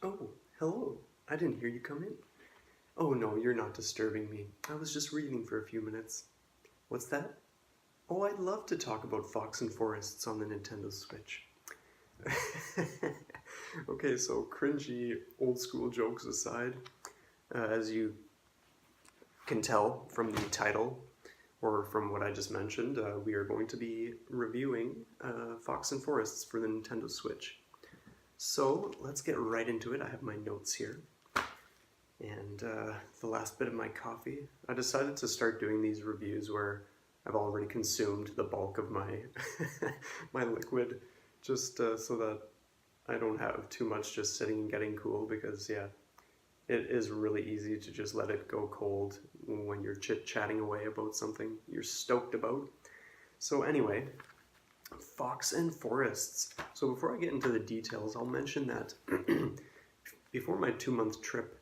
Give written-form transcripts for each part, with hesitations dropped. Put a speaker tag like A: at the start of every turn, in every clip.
A: Oh, hello. I didn't hear you come in. Oh no, you're not disturbing me. I was just reading for a few minutes. What's that? Oh, I'd love to talk about Fox and Forests on the Nintendo Switch. Okay, so cringy old school jokes aside, as you can tell from the title or from what I just mentioned, we are going to be reviewing Fox and Forests for the Nintendo Switch. So let's get right into it. I have my notes here and the last bit of my coffee. I decided to start doing these reviews where I've already consumed the bulk of my my liquid, just so that I don't have too much just sitting and getting cool, because yeah, it is really easy to just let it go cold when you're chit-chatting away about something you're stoked about. So anyway, Fox and Forests. So before I get into the details, I'll mention that before my 2-month trip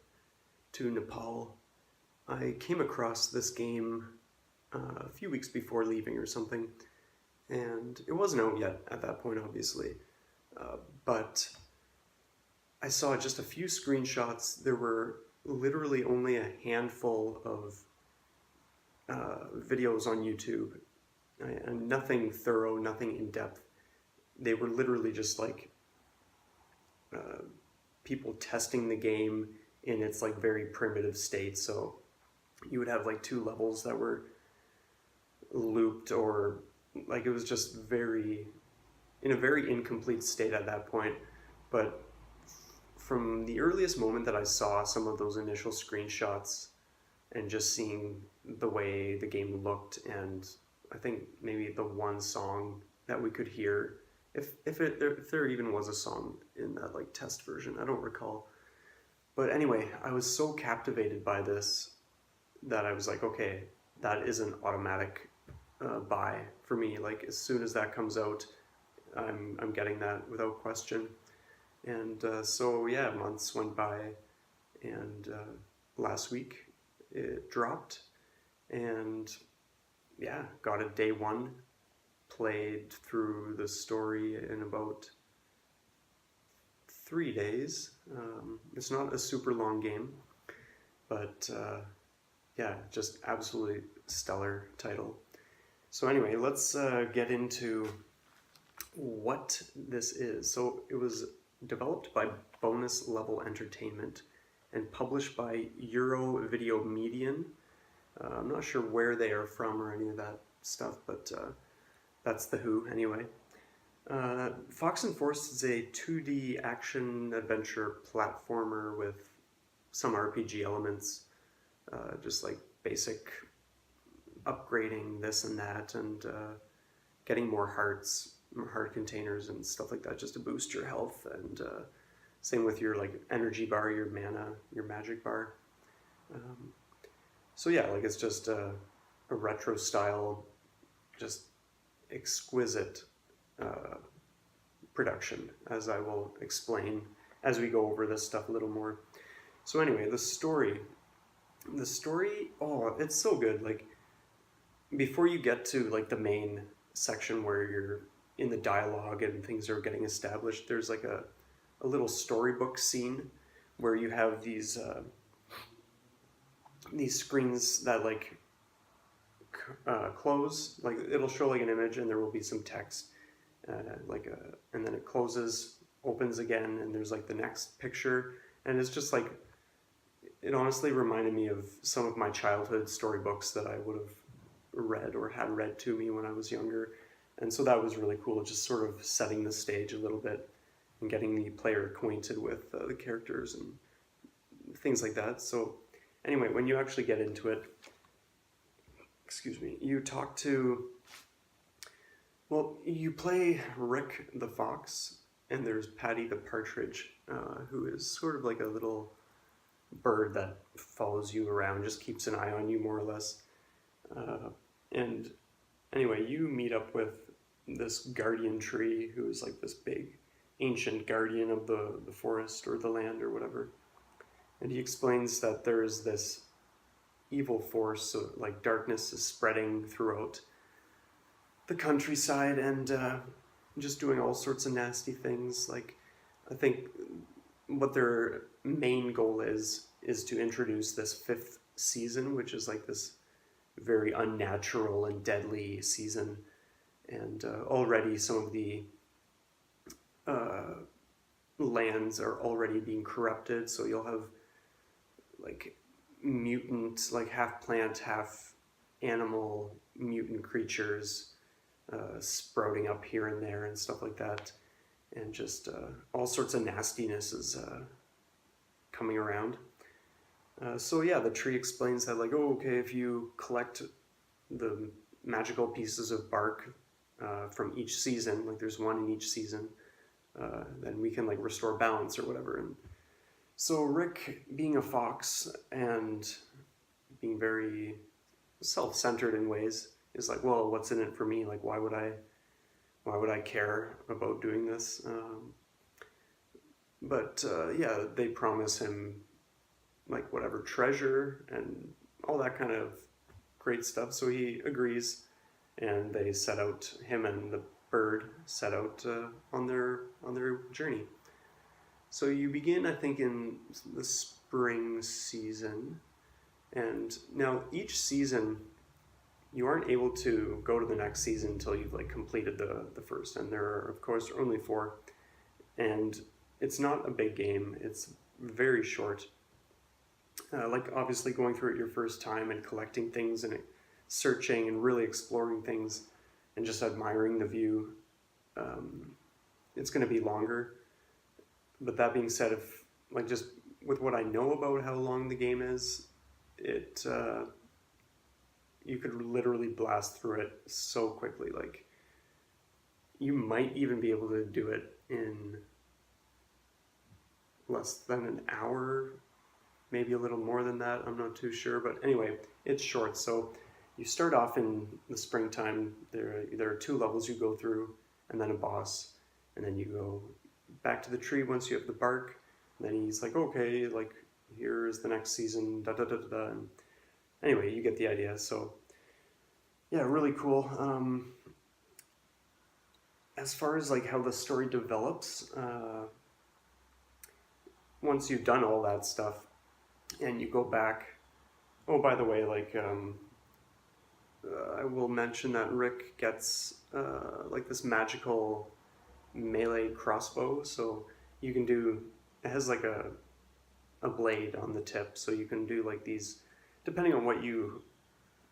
A: to Nepal, I came across this game a few weeks before leaving or something, and it wasn't out yet at that point, obviously, but I saw just a few screenshots. There were literally only a handful of videos on YouTube, and nothing thorough, nothing in depth. They were literally just like people testing the game in its like very primitive state. So you would have like 2 levels that were looped, or like it was just in a very incomplete state at that point. But from the earliest moment that I saw some of those initial screenshots and just seeing the way the game looked, and I think maybe the one song that we could hear, if there even was a song in that like test version, I don't recall. But anyway, I was so captivated by this that I was like, okay, that is an automatic buy for me. Like as soon as that comes out, I'm getting that without question. And so yeah, months went by, and last week it dropped, and yeah, got it day one. Played through the story in about 3 days. It's not a super long game, but yeah, just absolutely stellar title. So anyway, let's get into what this is. So it was developed by Bonus Level Entertainment and published by Euro Video Median. I'm not sure where they are from or any of that stuff, but that's the who anyway. Fox and Force is a 2D action adventure platformer with some RPG elements, just like basic upgrading this and that, and getting more heart containers and stuff like that, just to boost your health, and same with your like energy bar, your mana, your magic bar. So yeah, like it's just a retro style, just exquisite production, as I will explain as we go over this stuff a little more. So anyway, the story, oh, it's so good. Like before you get to like the main section where you're in the dialogue and things are getting established, there's like a little storybook scene where you have these screens that like close, like it'll show like an image and there will be some text, and then it closes, opens again, and there's like the next picture, and it's just like, it honestly reminded me of some of my childhood storybooks that I would have read or had read to me when I was younger. And so that was really cool, just sort of setting the stage a little bit and getting the player acquainted with the characters and things like that. So anyway, when you actually get into it, excuse me, you talk to, well, you play Rick the Fox, and there's Patty the Partridge, who is sort of like a little bird that follows you around, just keeps an eye on you more or less. And anyway, you meet up with this guardian tree, who is like this big ancient guardian of the forest or the land or whatever. And he explains that there's this evil force, so like darkness is spreading throughout the countryside, and just doing all sorts of nasty things. Like I think what their main goal is to introduce this fifth season, which is like this very unnatural and deadly season. And already some of the uh, lands are already being corrupted, so you'll have like mutant, like half plant, half animal mutant creatures sprouting up here and there and stuff like that, and just all sorts of nastiness is coming around. So yeah, the tree explains that like, oh, okay, if you collect the magical pieces of bark from each season, like there's one in each season, then we can like restore balance or whatever. And so Rick, being a fox and being very self-centered in ways, is like, well, what's in it for me? Like, why would I care about doing this? But yeah, they promise him like whatever treasure and all that kind of great stuff. So he agrees, and they set out. Him and the bird set out on their journey. So you begin, I think, in the spring season, and now each season you aren't able to go to the next season until you've like completed the first, and there are of course only 4, and it's not a big game. It's very short. Like obviously going through it your first time and collecting things and searching and really exploring things and just admiring the view, it's going to be longer. But that being said, if like just with what I know about how long the game is, it you could literally blast through it so quickly. Like you might even be able to do it in less than an hour, maybe a little more than that. I'm not too sure, but anyway, it's short. So you start off in the springtime. There are 2 levels you go through, and then a boss, and then you go back to the tree once you have the bark. And then he's like, okay, like here's the next season, da da da da da. And anyway, you get the idea. So yeah, really cool. As far as like how the story develops, once you've done all that stuff and you go back, oh, by the way, like I will mention that Rick gets like this magical melee crossbow, so you can do, it has like a blade on the tip, so you can do like these, depending on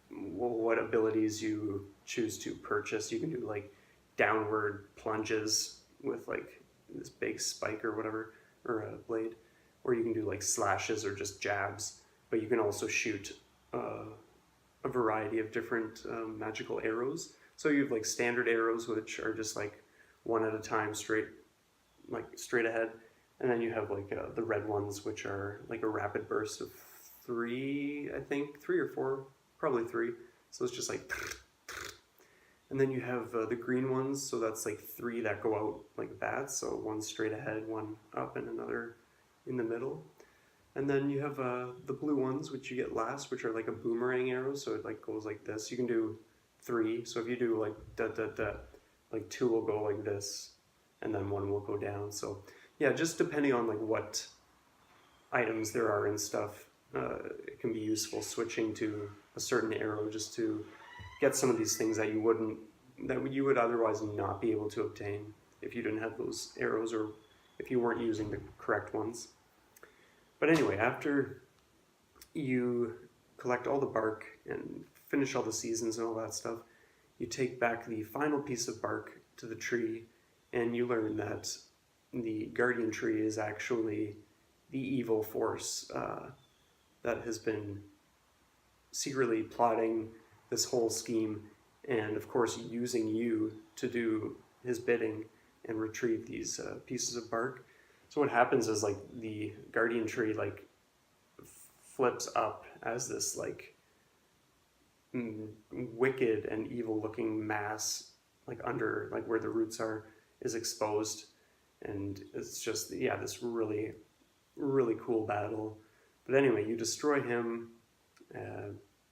A: what abilities you choose to purchase, you can do like downward plunges with like this big spike or whatever, or a blade, or you can do like slashes or just jabs, but you can also shoot a variety of different magical arrows. So you have like standard arrows, which are just like one at a time, straight ahead, and then you have like the red ones, which are like a rapid burst of 3, I think 3 or 4, probably 3. So it's just like, and then you have the green ones, so that's like 3 that go out like that. So one straight ahead, one up, and another in the middle. And then you have the blue ones, which you get last, which are like a boomerang arrow. So it like goes like this. You can do 3. So if you do like da da da, like 2 will go like this, and then 1 will go down. So yeah, just depending on like what items there are and stuff, it can be useful switching to a certain arrow just to get some of these things that you would otherwise not be able to obtain if you didn't have those arrows or if you weren't using the correct ones. But anyway, after you collect all the bark and finish all the seasons and all that stuff, you take back the final piece of bark to the tree, and you learn that the guardian tree is actually the evil force that has been secretly plotting this whole scheme, and of course using you to do his bidding and retrieve these pieces of bark. So what happens is like the guardian tree like flips up as this like wicked and evil looking mass, like under like where the roots are, is exposed, and it's just, yeah, this really cool battle. But anyway, you destroy him,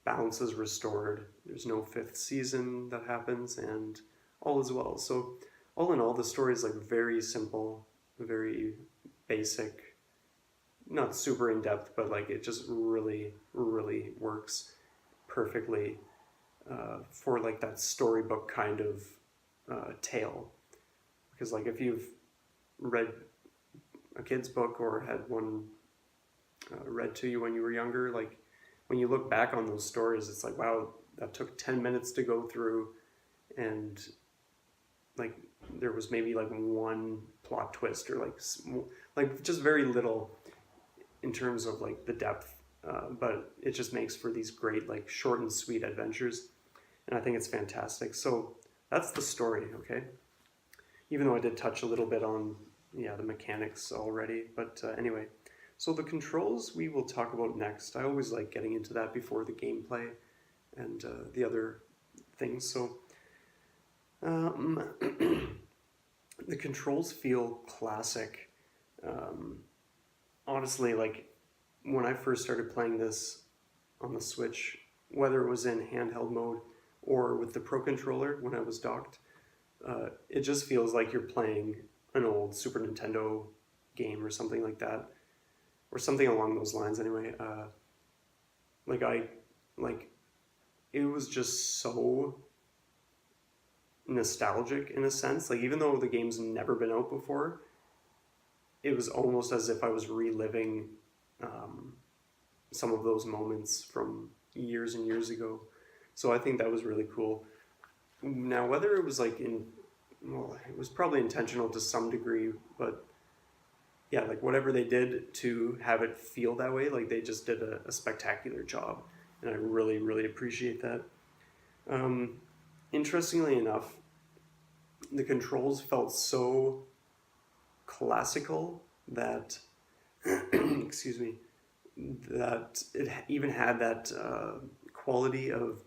A: balance is restored, there's no 5th season that happens, and all is well. So all in all, the story is like very simple, very basic, not super in depth, but like it just really, really works perfectly for like that storybook kind of tale. Because like if you've read a kid's book or had one read to you when you were younger, like when you look back on those stories, it's like, wow, that took 10 minutes to go through, and like there was maybe like one plot twist or like just very little in terms of like the depth, but it just makes for these great like short and sweet adventures, and I think it's fantastic. So that's the story, okay? Even though I did touch a little bit on the mechanics already, but anyway. So the controls we will talk about next. I always like getting into that before the gameplay and the other things. So the controls feel classic. Honestly, like when I first started playing this on the Switch, whether it was in handheld mode or with the Pro Controller when I was docked, it just feels like you're playing an old Super Nintendo game or something like that, or something along those lines. Anyway, like it was just so nostalgic in a sense. Like even though the game's never been out before, it was almost as if I was reliving some of those moments from years and years ago. So I think that was really cool. Now, whether it was like well, it was probably intentional to some degree, but yeah, like whatever they did to have it feel that way, like they just did a spectacular job, and I really, really appreciate that. Interestingly enough, the controls felt so classical that, excuse me, that it even had that quality of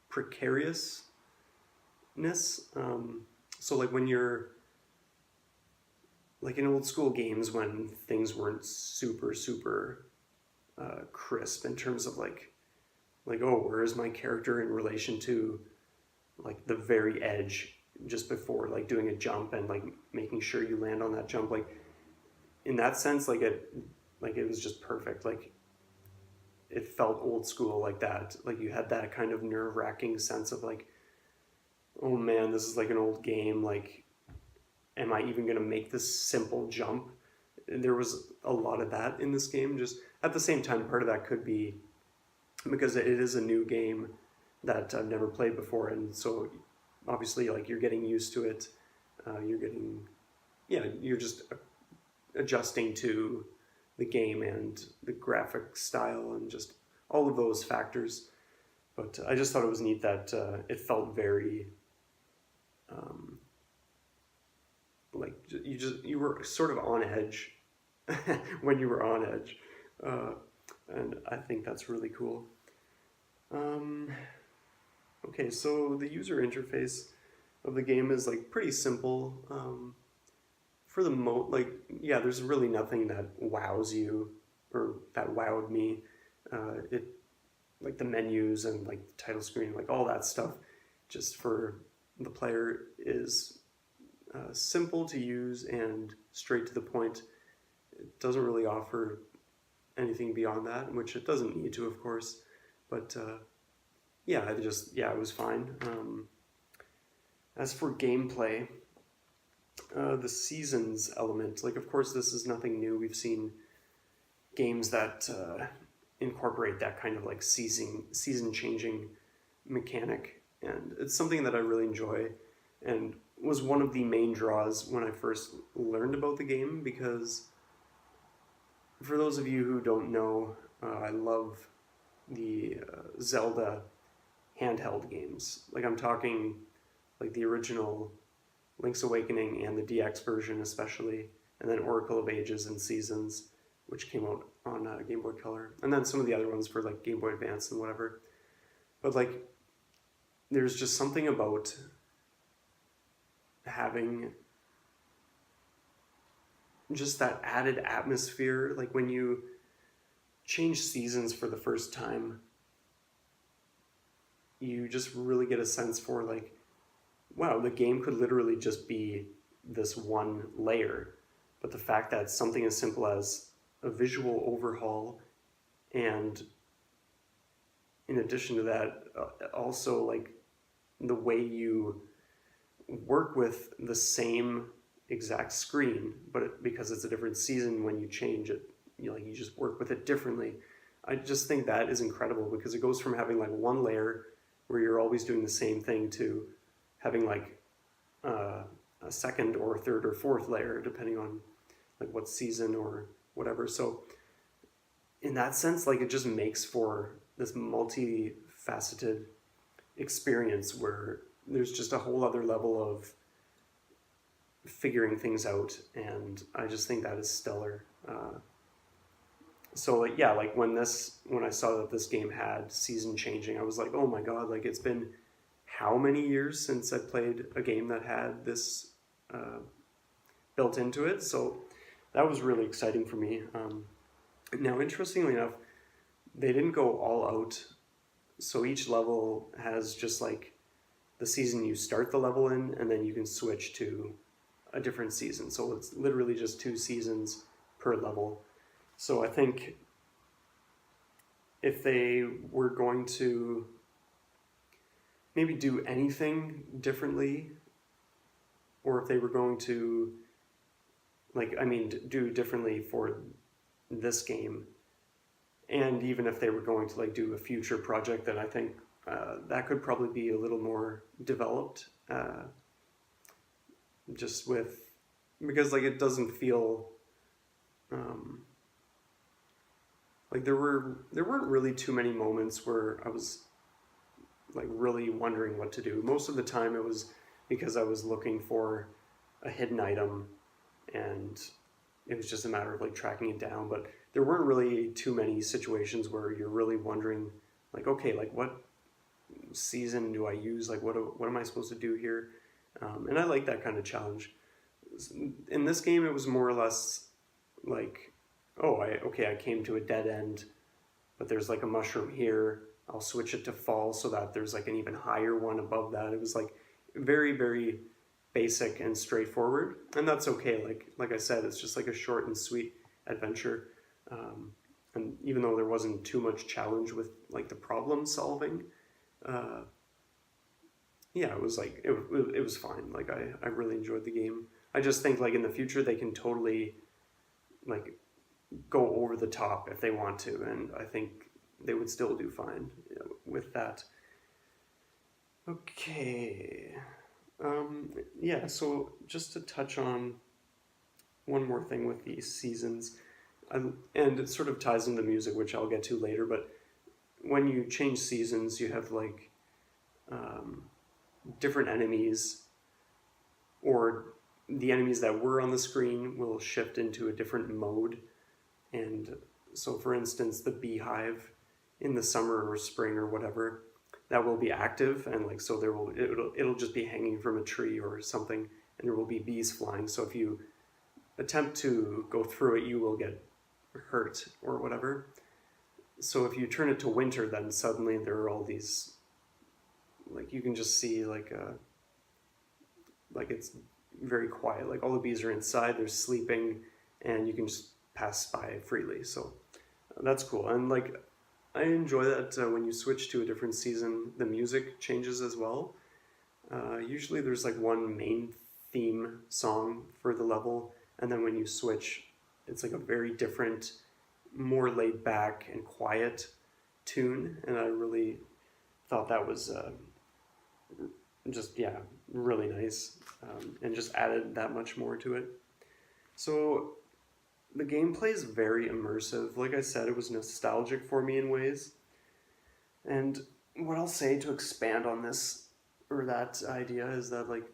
A: precariousness. So like when you're like in old school games when things weren't super crisp in terms of like oh, where is my character in relation to like the very edge just before like doing a jump and like making sure you land on that jump, like in that sense, like it was just perfect. Like it felt old school like that. Like you had that kind of nerve-wracking sense of like, oh man, this is like an old game. Like, am I even gonna make this simple jump? And there was a lot of that in this game. Just at the same time, part of that could be because it is a new game that I've never played before, and so obviously like you're getting used to it. You're just adjusting to the game and the graphic style and just all of those factors. But I just thought it was neat that it felt very like you were sort of on edge when you were on edge, and I think that's really cool. Okay, so the user interface of the game is like pretty simple. For the there's really nothing that wows you or that wowed me. It like the menus and like the title screen, like all that stuff, just for the player is simple to use and straight to the point. It doesn't really offer anything beyond that, which it doesn't need to, of course. But it was fine. As for gameplay, the seasons element, like of course this is nothing new. We've seen games that incorporate that kind of like season changing mechanic, and it's something that I really enjoy and was one of the main draws when I first learned about the game, because for those of you who don't know, I love the Zelda handheld games. Like I'm talking like the original Link's Awakening and the DX version especially, and then Oracle of Ages and Seasons, which came out on Game Boy Color, and then some of the other ones for like Game Boy Advance and whatever. But like there's just something about having just that added atmosphere, like when you change seasons for the first time, you just really get a sense for like, wow, the game could literally just be this one layer. But the fact that something as simple as a visual overhaul, and in addition to that, also like the way you work with the same exact screen, but because it's a different season, when you change it, you just work with it differently. I just think that is incredible, because it goes from having like one layer where you're always doing the same thing to having like a second or third or fourth layer, depending on like what season or whatever. So in that sense, like it just makes for this multifaceted experience where there's just a whole other level of figuring things out, and I just think that is stellar. So like yeah, like when I saw that this game had season changing, I was like, oh my god, like it's been how many years since I played a game that had this built into it. So that was really exciting for me. Now, interestingly enough, they didn't go all out. So each level has just like the season you start the level in, and then you can switch to a different season. So it's literally just 2 seasons per level. So I think if they were going to maybe do anything differently, or if they were going to do differently for this game, and even if they were going to like do a future project, then I think that could probably be a little more developed, because like it doesn't feel like there weren't really too many moments where I was like really wondering what to do. Most of the time it was because I was looking for a hidden item, and it was just a matter of like tracking it down. But there weren't really too many situations where you're really wondering like, okay, like what season do I use? Like what am I supposed to do here? And I like that kind of challenge. In this game, it was more or less like, oh, I came to a dead end, but there's like a mushroom here. I'll switch it to fall so that there's like an even higher one above that. It was like very, very basic and straightforward, and that's okay. Like I said, it's just like a short and sweet adventure. And even though there wasn't too much challenge with like the problem solving, yeah, it was like it was fine. Like I really enjoyed the game. I just think like in the future they can totally like go over the top if they want to, and I think they would still do fine, with that. Okay. Yeah, so just to touch on one more thing with these seasons, and it sort of ties into music, which I'll get to later, but when you change seasons, you have like different enemies, or the enemies that were on the screen will shift into a different mode. And so for instance, the beehive in the summer or spring or whatever, that will be active, and like so it'll just be hanging from a tree or something, and there will be bees flying. So if you attempt to go through it, you will get hurt or whatever. So if you turn it to winter, then suddenly there are all these, like you can just see like it's very quiet. Like all the bees are inside, they're sleeping, and you can just pass by freely. So that's cool. And like I enjoy that when you switch to a different season, the music changes as well. Usually there's like one main theme song for the level, and then when you switch, it's like a very different, more laid back and quiet tune. And I really thought that was really nice, and just added that much more to it. So the gameplay is very immersive. Like I said, it was nostalgic for me in ways. And what I'll say to expand on this or that idea is that like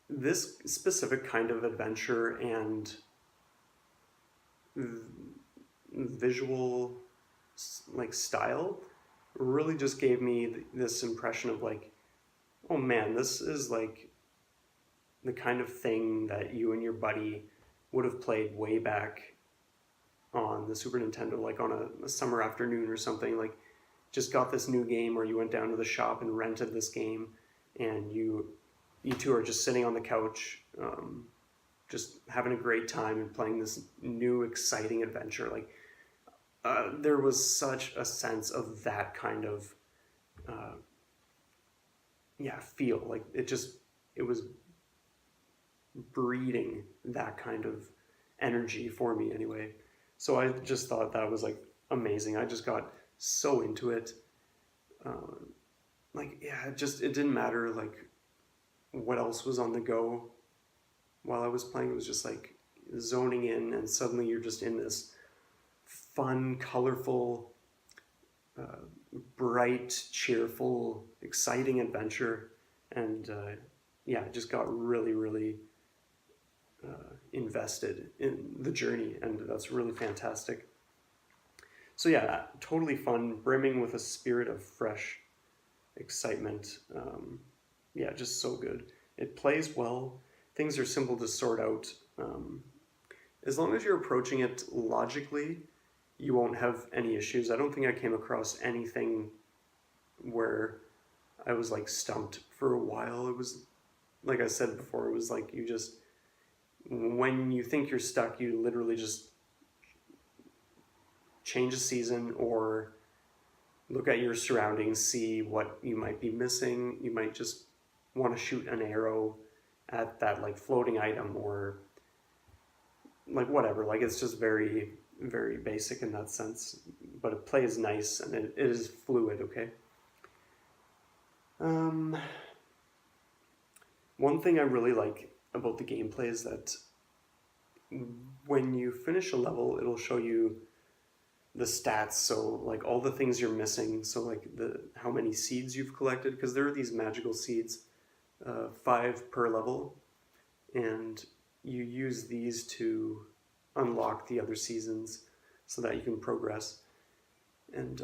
A: this specific kind of adventure and visual like style really just gave me this impression of like, oh man, this is like the kind of thing that you and your buddy would have played way back on the Super Nintendo, like on a summer afternoon or something. Like just got this new game, or you went down to the shop and rented this game, and you two are just sitting on the couch, just having a great time and playing this new exciting adventure. Like there was such a sense of that kind of feel. Like it was breeding that kind of energy for me anyway. So I just thought that was like amazing. I just got so into it. It didn't matter like what else was on the go while I was playing. It was just like zoning in, and suddenly you're just in this fun, colorful, bright, cheerful, exciting adventure. And I just got really, really invested in the journey, and that's really fantastic. So yeah, totally fun, brimming with a spirit of fresh excitement. Just so good. It plays well. Things are simple to sort out. As long as you're approaching it logically, you won't have any issues. I don't think I came across anything where I was like stumped for a while. It was, like I said before, it was like when you think you're stuck, you literally just change a season or look at your surroundings, see what you might be missing. You might just want to shoot an arrow at that like floating item or like whatever. Like it's just very, very basic in that sense, but it plays nice and it is fluid, okay? One thing I really like about the gameplay is that when you finish a level, it'll show you the stats, so like all the things you're missing, so like how many seeds you've collected, because there are these magical seeds, 5 per level, and you use these to unlock the other seasons so that you can progress. And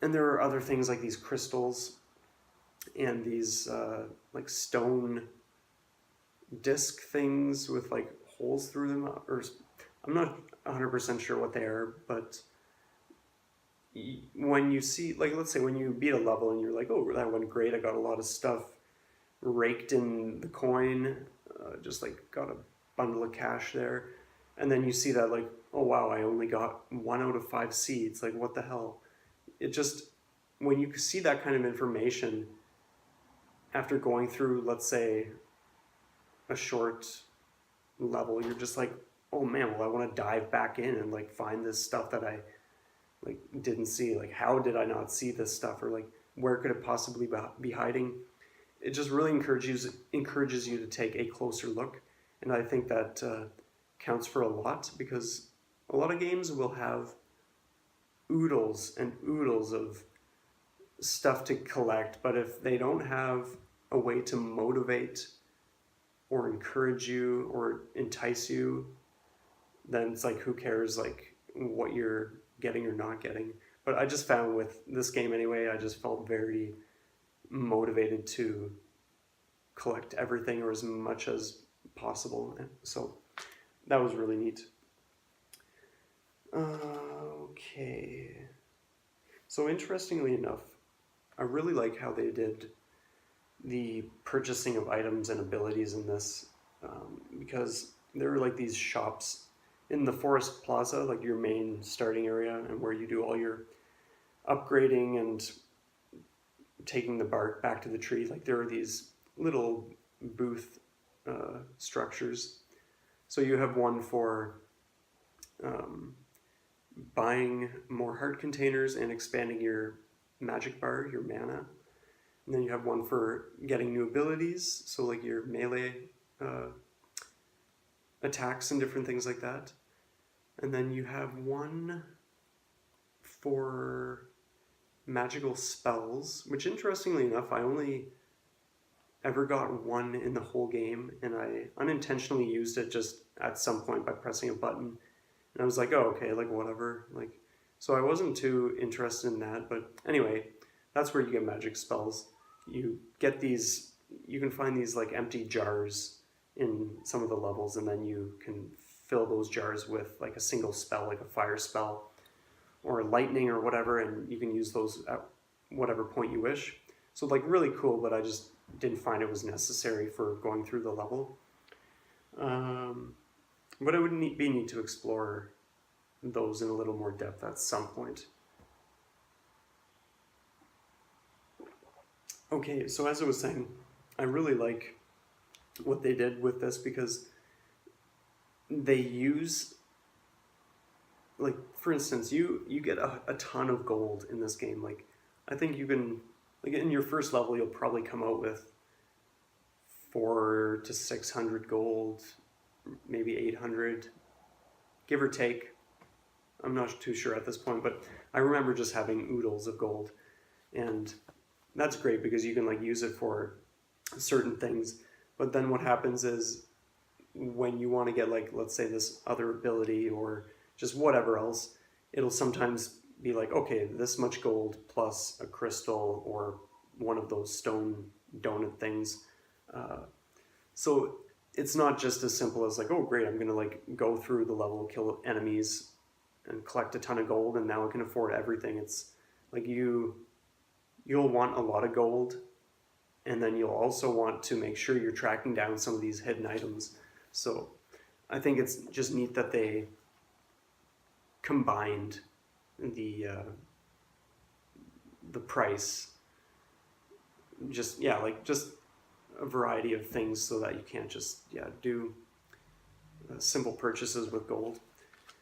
A: there are other things like these crystals and these like stone disc things with like holes through them, or I'm not 100% sure what they are, but when you see, like, let's say when you beat a level and you're like, oh, that went great, I got a lot of stuff raked in the coin, just like got a bundle of cash there, and then you see that like, oh wow, I only got 1 out of 5 seeds, like what the hell. It just, when you see that kind of information after going through, let's say, a short level, you're just like, oh man, well I want to dive back in and like find this stuff that I like didn't see. Like, how did I not see this stuff, or like where could it possibly be hiding? It just really encourages you to take a closer look, and I think that counts for a lot, because a lot of games will have oodles and oodles of stuff to collect, but if they don't have a way to motivate or encourage you or entice you, then it's like, who cares like what you're getting or not getting. But I just found with this game anyway, I just felt very motivated to collect everything or as much as possible. So that was really neat. Okay. So interestingly enough, I really like how they did the purchasing of items and abilities in this, because there are like these shops in the Forest Plaza, like your main starting area and where you do all your upgrading and taking the bark back to the tree. Like there are these little booth structures. So you have one for buying more heart containers and expanding your magic bar, your mana. And then you have one for getting new abilities, so like your melee attacks and different things like that. And then you have one for magical spells, which interestingly enough, I only ever got one in the whole game, and I unintentionally used it just at some point by pressing a button. And I was like, oh, okay, like whatever. Like, so I wasn't too interested in that, but anyway, that's where you get magic spells. You get these, you can find these like empty jars in some of the levels, and then you can fill those jars with like a single spell, like a fire spell or lightning or whatever, and you can use those at whatever point you wish. So like really cool, but I just didn't find it was necessary for going through the level. But I would need to explore those in a little more depth at some point. Okay, so as I was saying, I really like what they did with this because they use, like, for instance, you get a ton of gold in this game. Like, I think you can, like, in your first level, you'll probably come out with 400 to 600 gold, maybe 800, give or take. I'm not too sure at this point, but I remember just having oodles of gold, and that's great because you can like use it for certain things. But then what happens is when you want to get, like, let's say this other ability or just whatever else, it'll sometimes be like, okay, this much gold plus a crystal or one of those stone donut things. So it's not just as simple as like, oh great, I'm gonna like go through the level, kill enemies, and collect a ton of gold, and now I can afford everything. It's like you'll want a lot of gold, and then you'll also want to make sure you're tracking down some of these hidden items. So I think it's just neat that they combined the price, just a variety of things so that you can't just do simple purchases with gold.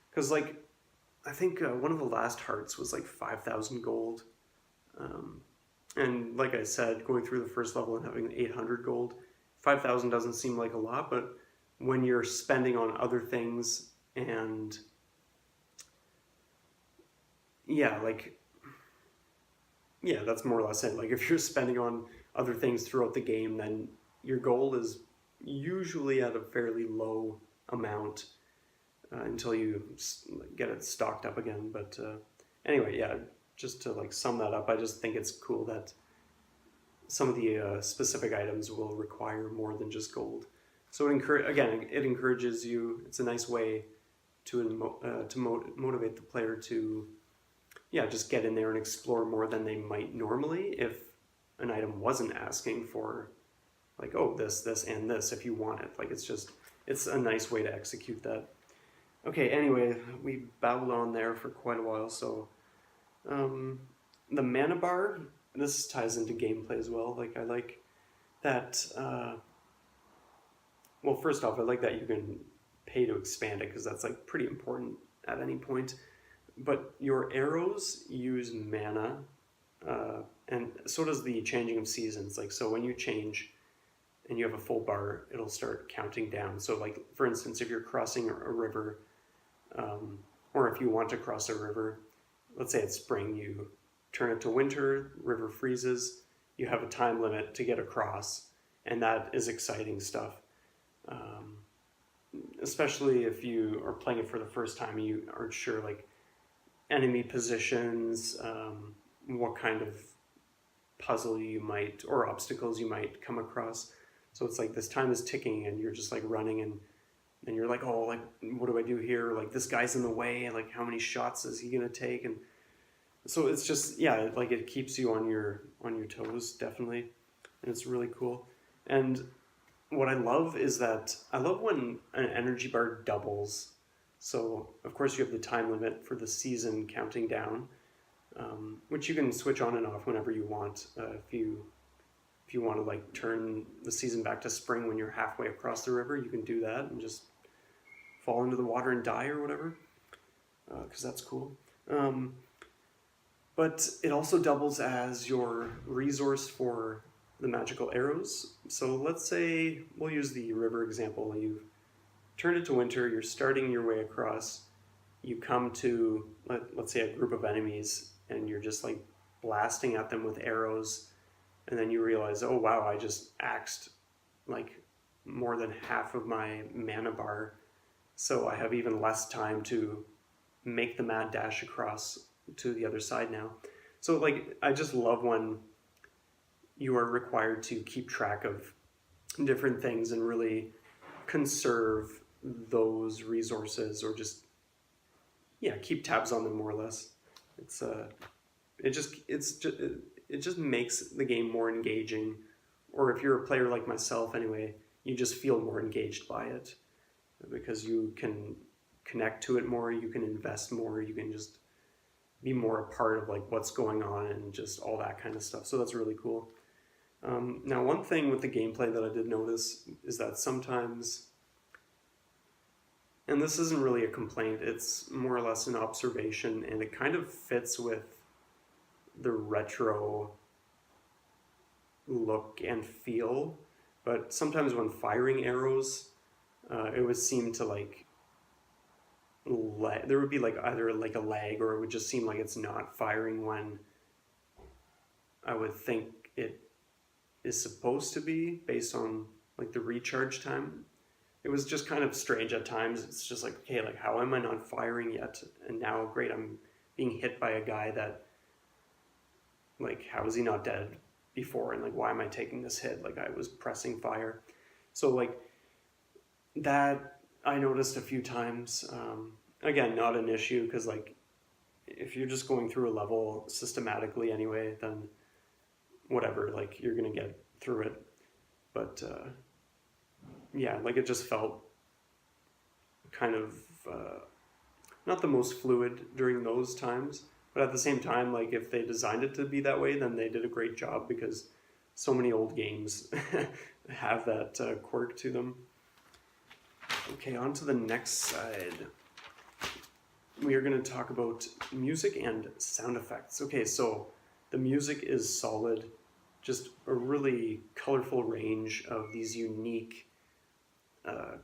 A: Because like I think one of the last hearts was like 5,000 gold. And like I said, going through the first level and having 800 gold, 5,000 doesn't seem like a lot, but when you're spending on other things and that's more or less it. Like if you're spending on other things throughout the game, then your gold is usually at a fairly low amount until you get it stocked up again. But anyway, yeah, just to like sum that up, I just think it's cool that some of the specific items will require more than just gold. So it encourages you. It's a nice way to motivate the player to just get in there and explore more than they might normally if an item wasn't asking for like, oh, this, and this if you want it. Like it's a nice way to execute that. Okay, anyway, we babbled on there for quite a while, so the mana bar, this ties into gameplay as well. Like I like that, well, first off, I like that you can pay to expand it because that's like pretty important at any point. But your arrows use mana, and so does the changing of seasons. Like, so when you change and you have a full bar, it'll start counting down. So like, for instance, if you're crossing a river, or if you want to cross a river, let's say it's spring, you turn it to winter, river freezes, you have a time limit to get across, and that is exciting stuff. Especially if you are playing it for the first time and you aren't sure, like, enemy positions, what kind of puzzle you might, or obstacles you might come across. So it's like this time is ticking and you're just like running and you're like, oh, like, what do I do here? Like, this guy's in the way, and like, how many shots is he gonna take? And so it's just, like, it keeps you on your toes, definitely, and it's really cool. And what I love is that I love when an energy bar doubles. So of course you have the time limit for the season counting down, which you can switch on and off whenever you want. If you want to like turn the season back to spring when you're halfway across the river, you can do that and just fall into the water and die or whatever, because that's cool. But it also doubles as your resource for the magical arrows. So let's say we'll use the river example. You've turned it to winter, you're starting your way across, you come to, let's say, a group of enemies, and you're just like blasting at them with arrows, and then you realize, oh wow, I just axed like more than half of my mana bar, so I have even less time to make the mad dash across to the other side now. So like, I just love when you are required to keep track of different things and really conserve those resources, or just keep tabs on them more or less. It just makes the game more engaging. Or if you're a player like myself anyway, you just feel more engaged by it because you can connect to it more, you can invest more, you can just be more a part of like what's going on and just all that kind of stuff. So that's really cool. Now, one thing with the gameplay that I did notice is that sometimes, and this isn't really a complaint, it's more or less an observation, and it kind of fits with the retro look and feel, but sometimes when firing arrows, it would seem to like there would be like either like a lag, or it would just seem like it's not firing when I would think it is supposed to be based on like the recharge time. It was just kind of strange at times. It's just like, okay, like how am I not firing yet? And now, great, I'm being hit by a guy that, like, how is he not dead before? And like, why am I taking this hit? Like, I was pressing fire. So like that I noticed a few times. Again, not an issue, because like if you're just going through a level systematically anyway, then whatever, like you're gonna get through it. But yeah, like it just felt kind of not the most fluid during those times, but at the same time, like if they designed it to be that way, then they did a great job, because so many old games have that quirk to them. Okay, on to the next side. We are going to talk about music and sound effects. Okay, so the music is solid, just a really colorful range of these unique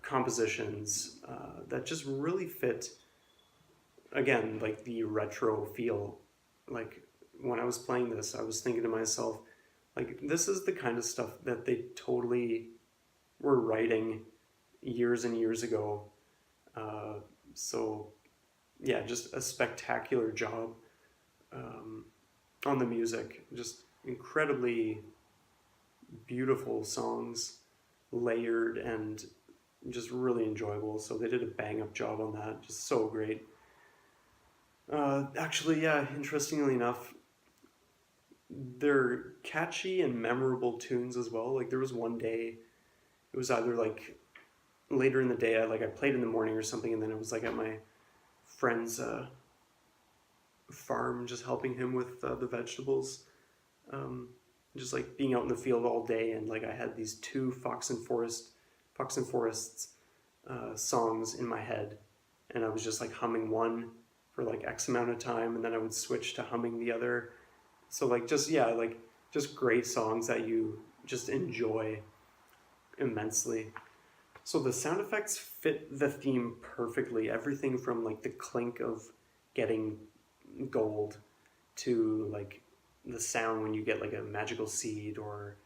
A: compositions that just really fit, again, like the retro feel. Like when I was playing this, I was thinking to myself, like, this is the kind of stuff that they totally were writing years and years ago. So yeah, just a spectacular job on the music. Just incredibly beautiful songs, layered and just really enjoyable. So they did a bang up job on that. Just so great. Actually, yeah, interestingly enough, they're catchy and memorable tunes as well. Like there was one day, it was either like later in the day, I played in the morning or something, and then it was like at my friend's farm, just helping him with the vegetables, just like being out in the field all day, and like I had these two Fox and Forests songs in my head, and I was just like humming one for like X amount of time, and then I would switch to humming the other. So like just, yeah, like just great songs that you just enjoy immensely. So the sound effects fit the theme perfectly. Everything from like the clink of getting gold to like the sound when you get like a magical seed, or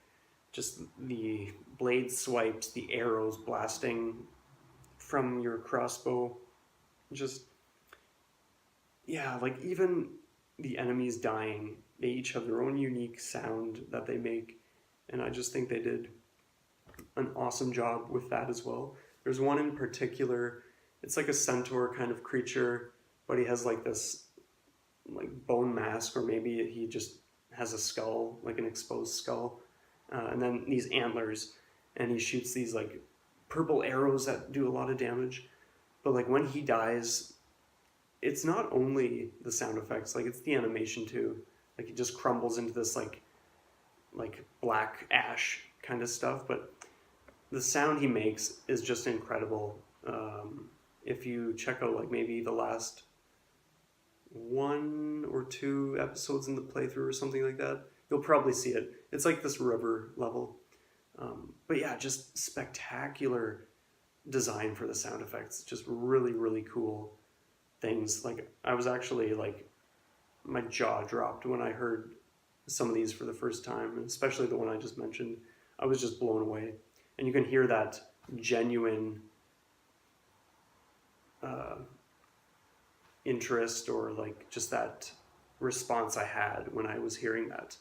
A: just the blade swipes, the arrows blasting from your crossbow. Just, yeah, like even the enemies dying, they each have their own unique sound that they make, and I just think they did an awesome job with that as well. There's one in particular, it's like a centaur kind of creature, but he has like this like bone mask, or maybe he just has a skull, like an exposed skull, and then these antlers, and he shoots these like purple arrows that do a lot of damage. But like when he dies, it's not only the sound effects, like it's the animation too. Like he just crumbles into this like black ash kind of stuff, but the sound he makes is just incredible. If you check out like maybe the last 1 or 2 episodes in the playthrough or something like that, you'll probably see it. It's like this river level. But yeah, just spectacular design for the sound effects. Just really, really cool things. Like I was actually like, my jaw dropped when I heard some of these for the first time, and especially the one I just mentioned. I was just blown away. And you can hear that genuine interest, or like just that response I had when I was hearing that,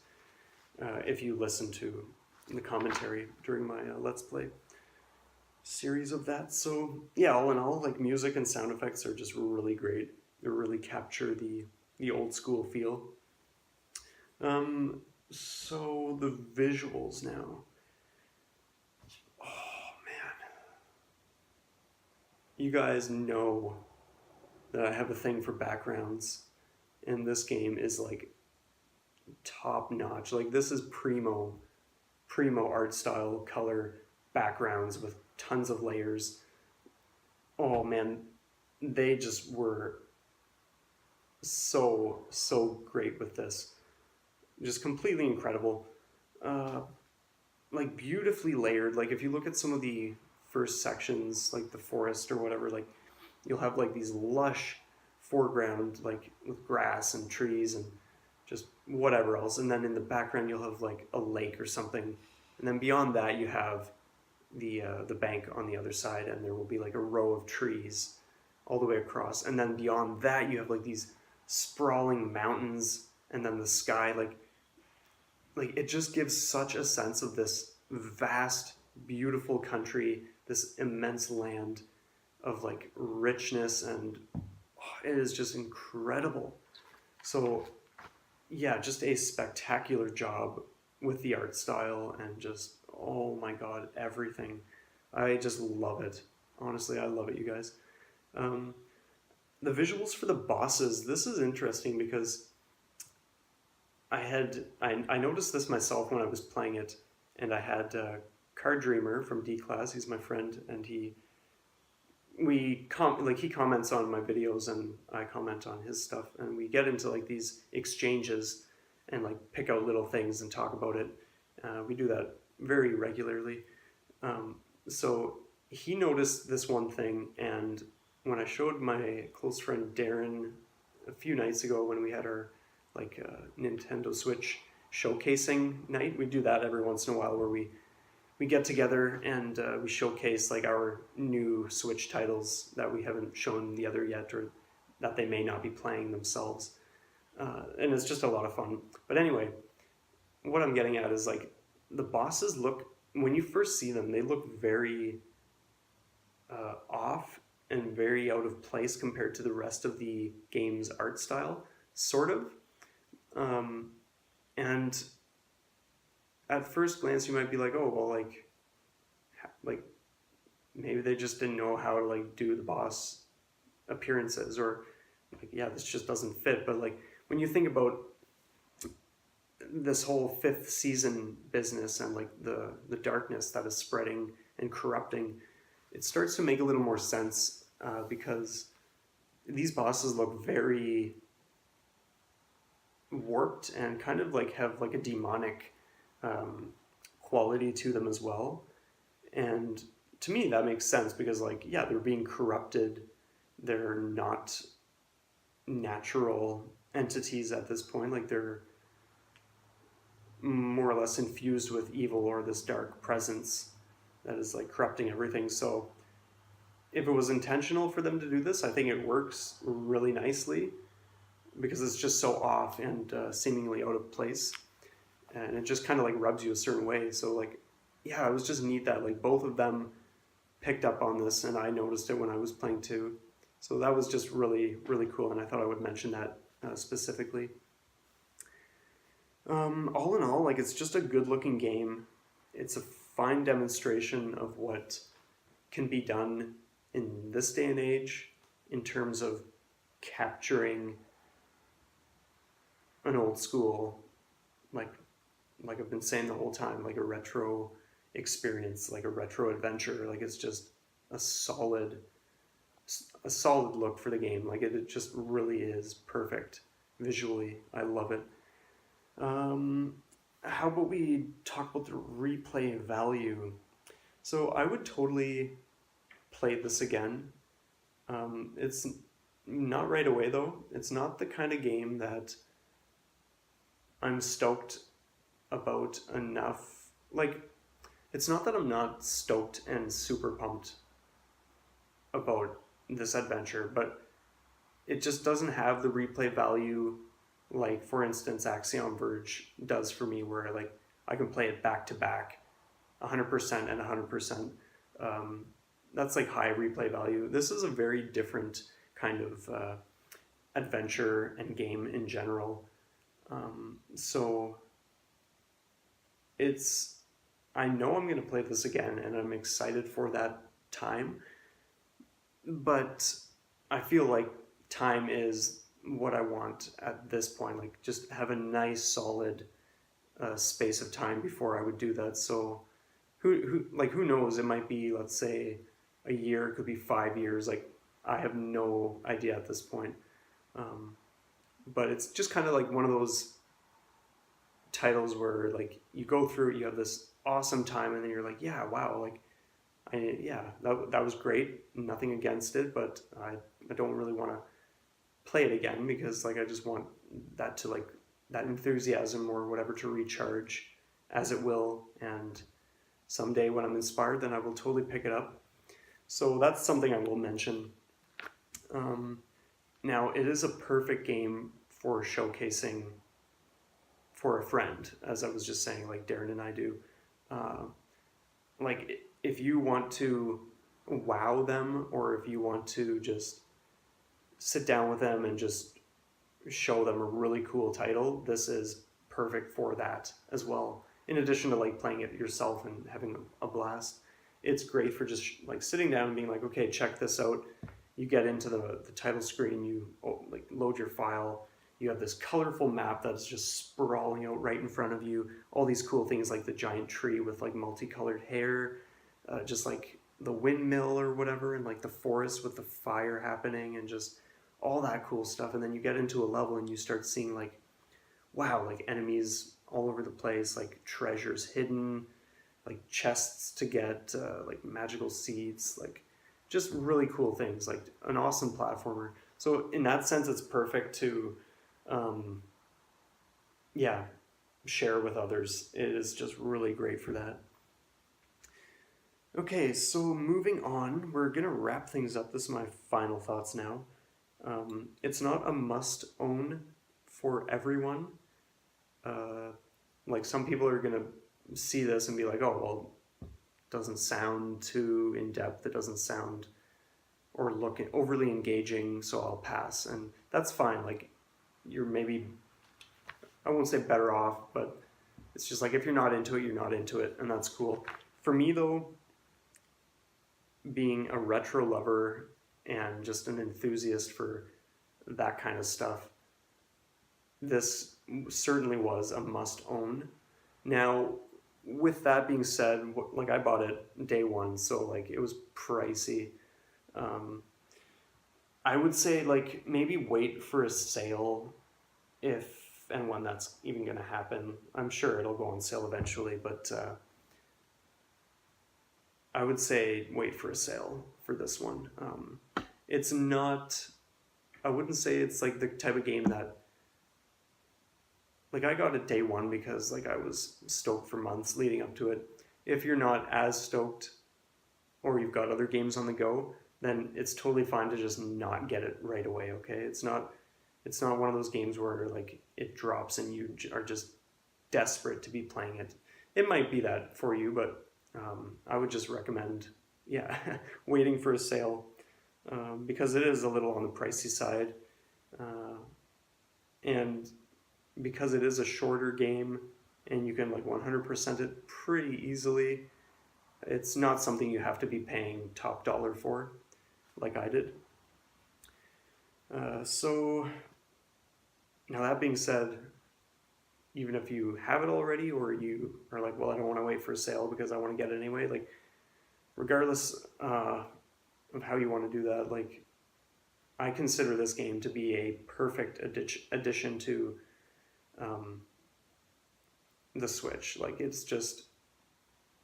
A: if you listen to the commentary during my Let's Play series of that. So yeah, all in all, like music and sound effects are just really great. They really capture the old school feel. So the visuals now. Oh you guys know that I have a thing for backgrounds, and this game is like top notch. Like this is primo art style, color, backgrounds with tons of layers. Oh man, they just were so great with this. Just completely incredible. Uh, like beautifully layered. Like if you look at some of the first sections, like the forest or whatever, like you'll have like these lush foreground, like with grass and trees and just whatever else, and then in the background you'll have like a lake or something, and then beyond that you have the bank on the other side, and there will be like a row of trees all the way across, and then beyond that you have like these sprawling mountains, and then the sky, like it just gives such a sense of this vast, beautiful country, this immense land of like richness, and it is just incredible. So yeah, just a spectacular job with the art style, and just, oh my god, everything. I just love it. Honestly, I love it, you guys. Um, the visuals for the bosses, this is interesting because I noticed this myself when I was playing it, and I had Card Dreamer from D Class. He's my friend, and he comments on my videos, and I comment on his stuff, and we get into like these exchanges and like pick out little things and talk about it. We do that very regularly. So he noticed this one thing, and when I showed my close friend Darren a few nights ago when we had our Nintendo Switch showcasing night, we do that every once in a while where we get together and we showcase like our new Switch titles that we haven't shown the other yet, or that they may not be playing themselves. And it's just a lot of fun. But anyway, what I'm getting at is like the bosses look, when you first see them, they look very off and very out of place compared to the rest of the game's art style, sort of. And at first glance, you might be like, oh, well, like maybe they just didn't know how to like do the boss appearances, or like, yeah, this just doesn't fit. But like when you think about this whole fifth season business and like the darkness that is spreading and corrupting, it starts to make a little more sense, because these bosses look very warped and kind of like have like a demonic quality to them as well. And to me that makes sense, because like, yeah, they're being corrupted, they're not natural entities at this point, like they're more or less infused with evil or this dark presence that is like corrupting everything. So if it was intentional for them to do this, I think it works really nicely, because it's just so off and seemingly out of place, and it just kind of like rubs you a certain way. So like, yeah, it was just neat that like both of them picked up on this, and I noticed it when I was playing too. So that was just really, really cool, and I thought I would mention that specifically. All in all, like, it's just a good looking game. It's a fine demonstration of what can be done in this day and age in terms of capturing an old school, like I've been saying the whole time, like a retro experience, like a retro adventure. Like it's just a solid look for the game. Like it just really is perfect visually. I love it. How about we talk about the replay value? So I would totally play this again. It's not right away though. It's not the kind of game that I'm stoked about enough. Like, it's not that I'm not stoked and super pumped about this adventure, but it just doesn't have the replay value like, for instance, Axiom Verge does for me, where like I can play it back to back 100% and 100%. That's like high replay value. This is a very different kind of adventure and game in general. So I know I'm going to play this again, and I'm excited for that time. but I feel like time is what I want at this point. Like, just have a nice, solid space of time before I would do that. So, who knows? It might be, let's say, a year. It could be 5 years. Like, I have no idea at this point. Um, but it's just kind of like one of those titles where like you go through it, you have this awesome time, and then you're like, yeah, wow, like that was great. Nothing against it, but I don't really want to play it again because like I just want that to like that enthusiasm or whatever to recharge as it will, and someday when I'm inspired, then I will totally pick it up. So that's something I will mention. Um, Now it is a perfect game for showcasing for a friend, as I was just saying, like Darren and I do. Uh, like if you want to wow them, or if you want to just sit down with them and just show them a really cool title, this is perfect for that as well. In addition to like playing it yourself and having a blast, it's great for just like sitting down and being like, okay, check this out. You get into the title screen, you like load your file. You have this colorful map that's just sprawling out right in front of you. All these cool things like the giant tree with like multicolored hair, just like the windmill or whatever, and like the forest with the fire happening, and just all that cool stuff. And then you get into a level and you start seeing like, wow, like enemies all over the place, like treasures hidden, like chests to get, like magical seeds, like just really cool things, like an awesome platformer. So in that sense, it's perfect to, um, yeah, share with others. It is just really great for that. Okay, so moving on, we're gonna wrap things up. This is my final thoughts now. It's not a must own for everyone. Uh, like some people are gonna see this and be like, oh, well, it doesn't sound too in depth. It doesn't sound or look overly engaging, so I'll pass. And that's fine. Like you're maybe, I won't say better off, but it's just like if you're not into it, you're not into it, and that's cool. For me though, being a retro lover and just an enthusiast for that kind of stuff, this certainly was a must own. Now, with that being said, like I bought it day one, so like it was pricey. Um, I would say like maybe wait for a sale if and when that's even going to happen. I'm sure it'll go on sale eventually, but I would say wait for a sale for this one. It's not, I wouldn't say it's like the type of game that, like I got it day one because like I was stoked for months leading up to it. If you're not as stoked or you've got other games on the go, then it's totally fine to just not get it right away, okay? It's not one of those games where like it drops and you are just desperate to be playing it. It might be that for you, but I would just recommend, yeah, waiting for a sale because it is a little on the pricey side. And because it is a shorter game and you can like 100% it pretty easily, it's not something you have to be paying top dollar for like I did. So now that being said, even if you have it already or you are like, well, I don't want to wait for a sale because I want to get it anyway, like regardless of how you want to do that, like I consider this game to be a perfect addition to the Switch. Like it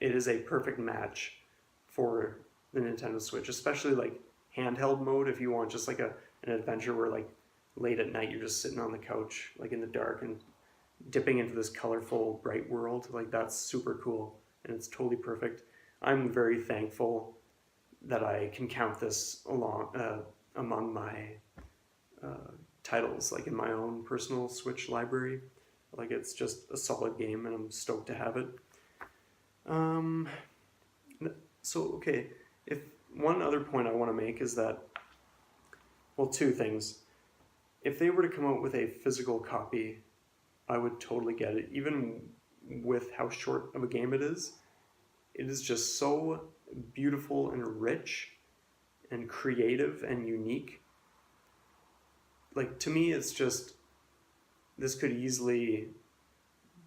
A: is a perfect match for the Nintendo Switch, especially like handheld mode if you want just like an adventure where like late at night you're just sitting on the couch like in the dark and dipping into this colorful bright world. Like that's super cool and it's totally perfect. I'm very thankful that I can count this among my titles like in my own personal Switch library. Like it's just a solid game and I'm stoked to have it. Um, so okay, if one other point I want to make is that, well, two things. If they were to come out with a physical copy, I would totally get it. Even with how short of a game it is just so beautiful and rich. and creative and unique. Like, to me, it's just, this could easily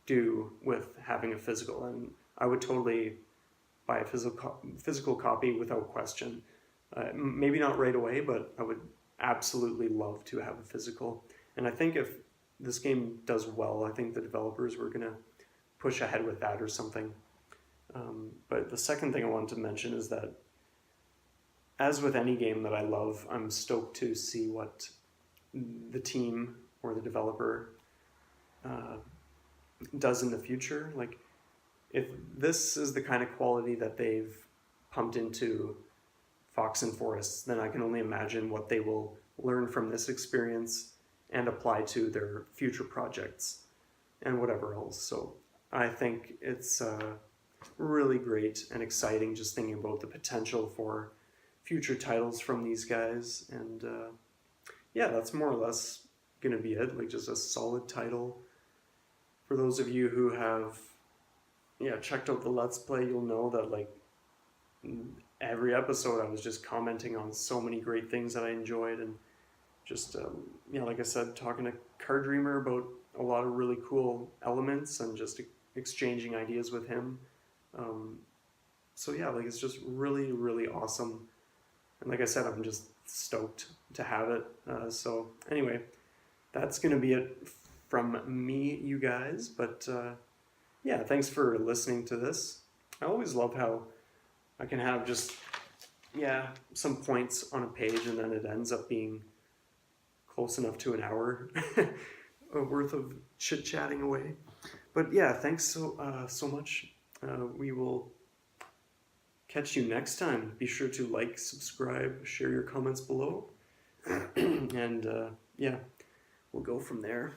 A: do with having a physical, and I would totally buy a physical copy without question. Maybe not right away, but I would absolutely love to have a physical. And I think if this game does well, I think the developers were going to push ahead with that or something. But the second thing I wanted to mention is that, as with any game that I love, I'm stoked to see what the team or the developer does in the future. Like, if this is the kind of quality that they've pumped into Fox and Forest, then I can only imagine what they will learn from this experience and apply to their future projects and whatever else. So I think it's really great and exciting just thinking about the potential for future titles from these guys. And yeah, that's more or less going to be it. Like, just a solid title. For those of you who have checked out the Let's Play, you'll know that, like, every episode I was just commenting on so many great things that I enjoyed, and just like I said, talking to Card Dreamer about a lot of really cool elements and just exchanging ideas with him. So yeah, like, it's just really, really awesome. And like I said, I'm just stoked to have it. So anyway, that's going to be it from me, you guys. But yeah, thanks for listening to this. I always love how I can have just, some points on a page and then it ends up being close enough to an hour worth of chit-chatting away. But yeah, thanks so much. We will catch you next time. Be sure to like, subscribe, share your comments below. And we'll go from there.